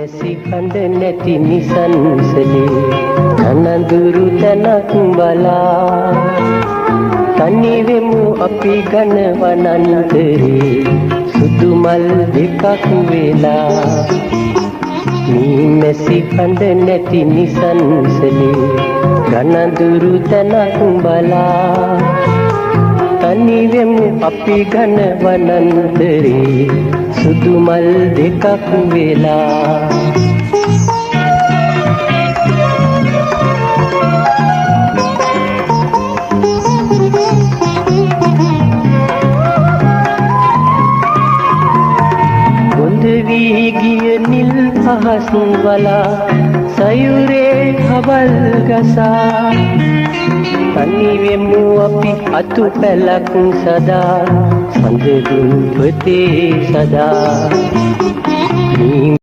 මැසි කඳ නැති නිසන්සලේ කනඳුරු තැනක් බලා තනි වෙමු අපි ඝන වනාන්තරේ සුදු මල් දෙකක් වෙලා මේ මැසි කඳ නැති නිසන්සලේ කනඳුරු තැනක් බලා තනි වෙමු අපි ඝන වනාන්තරේ සුදු මල් දෙකක් වෙලා බොඳ වී ගිය නිල් අහස් වලා සයුරේ හවල් ගසා තනි වෙමු අපි අතු පැලක් සදා සඳ දුන් පොතේ සදා